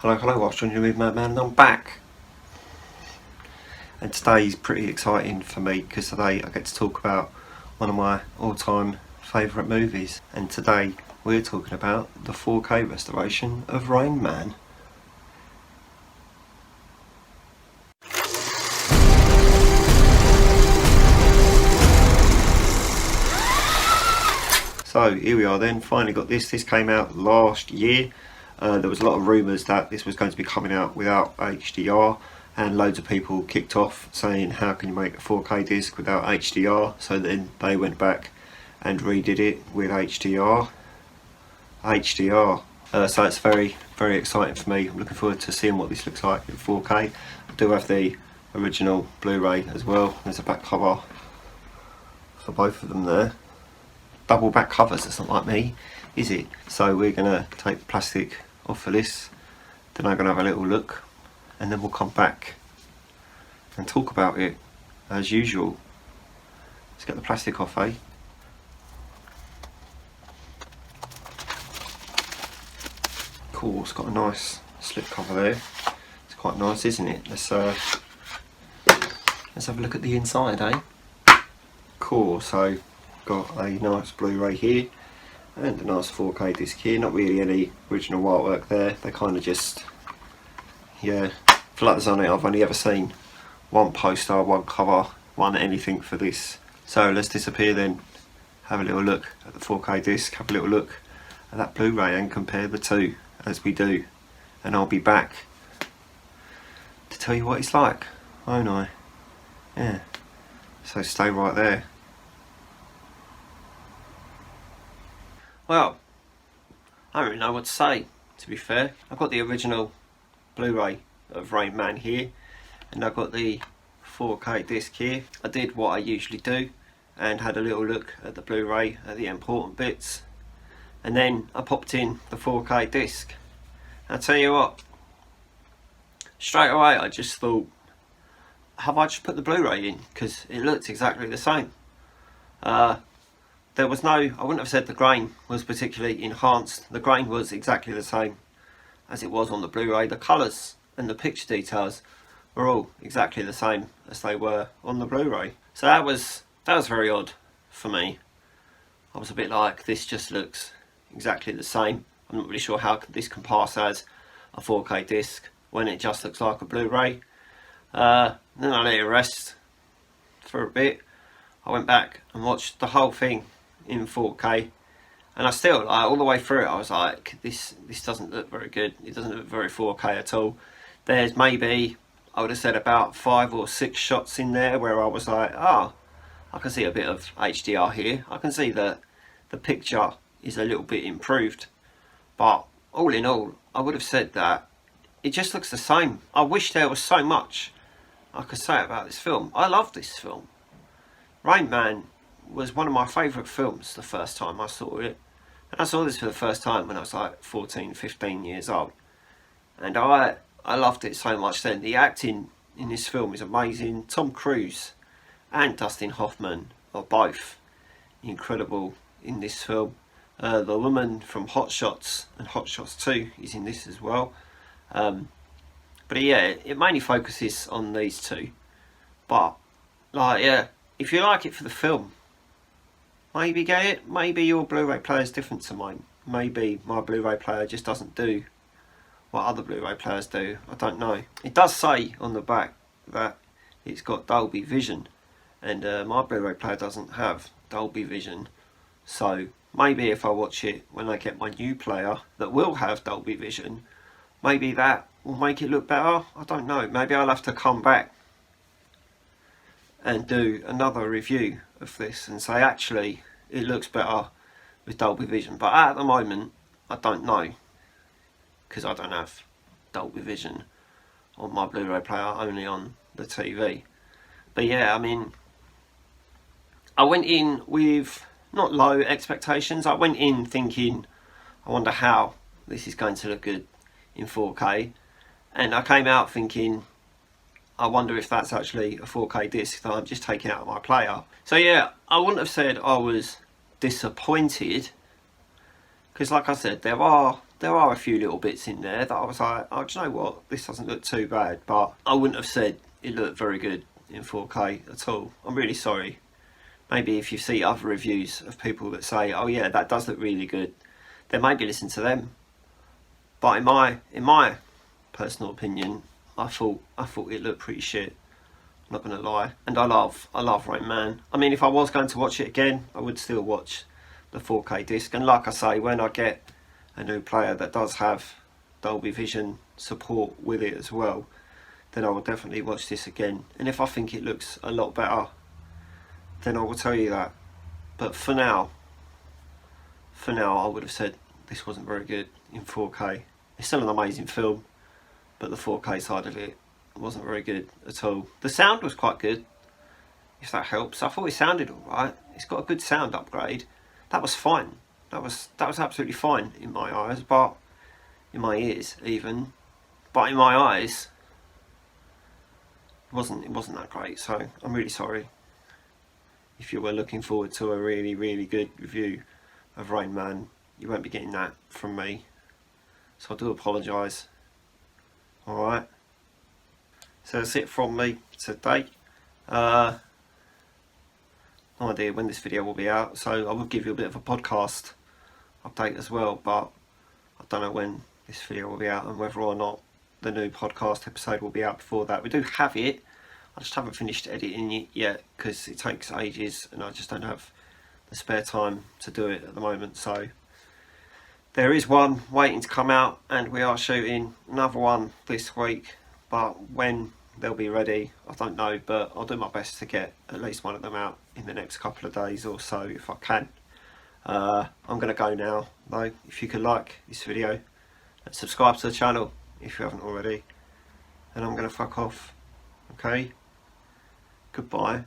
Hello, what's John with Madman, and I'm back. And today's pretty exciting for me because today I get to talk about one of my all-time favourite movies. And today we're talking about the 4K restoration of Rain Man. So here we are then, finally got this. This came out last year. There was a lot of rumours that this was going to be coming out without HDR, and loads of people kicked off saying how can you make a 4K disc without HDR. So then they went back and redid it with HDR. So it's very exciting for me. I'm looking forward to seeing what this looks like in 4K. I do have the original Blu-ray as well. There's a back cover for both of them there. Double back covers, that's not like me, is it? So we're going to take the plastic off for this, then I'm going to have a little look, and then we'll come back and talk about it as usual. Let's get the plastic off, eh? Cool, it's got a nice slip cover there. It's quite nice, isn't it? Let's have a look at the inside, eh? Cool, so got a nice Blu-ray here and a nice 4K disc here. Not really any original artwork there. They kind of just, yeah, feel like there's on it. I've only ever seen one poster, one cover, one anything for this. So let's disappear then, have a little look at the 4K disc, have a little look at that Blu-ray and compare the two as we do. And I'll be back to tell you what it's like, won't I? Yeah, so stay right there. Well, I don't really know what to say, to be fair. I've got the original Blu-ray of Rain Man here, and I've got the 4K disc here. I did what I usually do and had a little look at the Blu-ray, at the important bits, and then I popped in the 4K disc. I'll tell you what, straight away I just thought, have I just put the Blu-ray in? Because it looked exactly the same. There was no, I wouldn't have said the grain was particularly enhanced. The grain was exactly the same as it was on the Blu-ray. The colours and the picture details were all exactly the same as they were on the Blu-ray. So that was very odd for me. I was a bit like, this just looks exactly the same. I'm not really sure how this can pass as a 4K disc when it just looks like a Blu-ray. Then I let it rest for a bit. I went back and watched the whole thing in 4K, and I still, like, all the way through it, I was like, this doesn't look very good. It doesn't look very 4K at all. There's maybe, I would have said, about 5 or 6 shots in there where I was like, oh, I can see a bit of HDR here. I can see that the picture is a little bit improved, but all in all, I would have said that it just looks the same. I wish there was so much I could say about this film. I love this film. Rain Man was one of my favourite films the first time I saw it. And I saw this for the first time when I was like 14, 15 years old. And I loved it so much then. The acting in this film is amazing. Tom Cruise and Dustin Hoffman are both incredible in this film. The woman from Hot Shots and Hot Shots 2 is in this as well. But yeah, it mainly focuses on these two. But, like, yeah, if you like it for the film, maybe get it. Maybe your Blu-ray player is different to mine. Maybe my Blu-ray player just doesn't do what other Blu-ray players do. I don't know. It does say on the back that it's got Dolby Vision, and my Blu-ray player doesn't have Dolby Vision. So maybe if I watch it when I get my new player that will have Dolby Vision, maybe that will make it look better. I don't know. Maybe I'll have to come back and do another review of this and say actually it looks better with Dolby Vision, but at the moment I don't know, because I don't have Dolby Vision on my Blu-ray player, only on the TV. But yeah, I mean, I went in with not low expectations. I went in thinking, I wonder how this is going to look good in 4K, and I came out thinking, I wonder if that's actually a 4K disc that I'm just taking out of my player. So yeah, I wouldn't have said I was disappointed, because like I said, there are there are a few little bits in there that I was like, oh, do you know what, this doesn't look too bad, but I wouldn't have said it looked very good in 4K at all. I'm really sorry. Maybe if you see other reviews of people that say, oh yeah, that does look really good, then maybe listen to them. But in my personal opinion, I thought it looked pretty shit. I'm not gonna lie. And I love Rain Man. I mean, if I was going to watch it again, I would still watch the 4K disc. And like I say, when I get a new player that does have Dolby Vision support with it as well, then I will definitely watch this again. And if I think it looks a lot better, then I will tell you that. But for now I would have said this wasn't very good in 4K. It's still an amazing film, but the 4K side of it wasn't very good at all. The sound was quite good, if that helps. I thought it sounded alright. It's got a good sound upgrade. That was fine. That was absolutely fine in my eyes, but in my ears even. But in my eyes, it wasn't that great. So I'm really sorry if you were looking forward to a really, really good review of Rain Man. You won't be getting that from me, so I do apologise. Alright, so that's it from me today. No idea when this video will be out, so I will give you a bit of a podcast update as well, but I don't know when this video will be out and whether or not the new podcast episode will be out before that. We do have it, I just haven't finished editing it yet because it takes ages and I just don't have the spare time to do it at the moment. So there is one waiting to come out and we are shooting another one this week, but when they'll be ready I don't know, but I'll do my best to get at least one of them out in the next couple of days or so if I can. I'm going to go now though. If you could like this video and subscribe to the channel if you haven't already, and I'm going to fuck off. Okay, goodbye.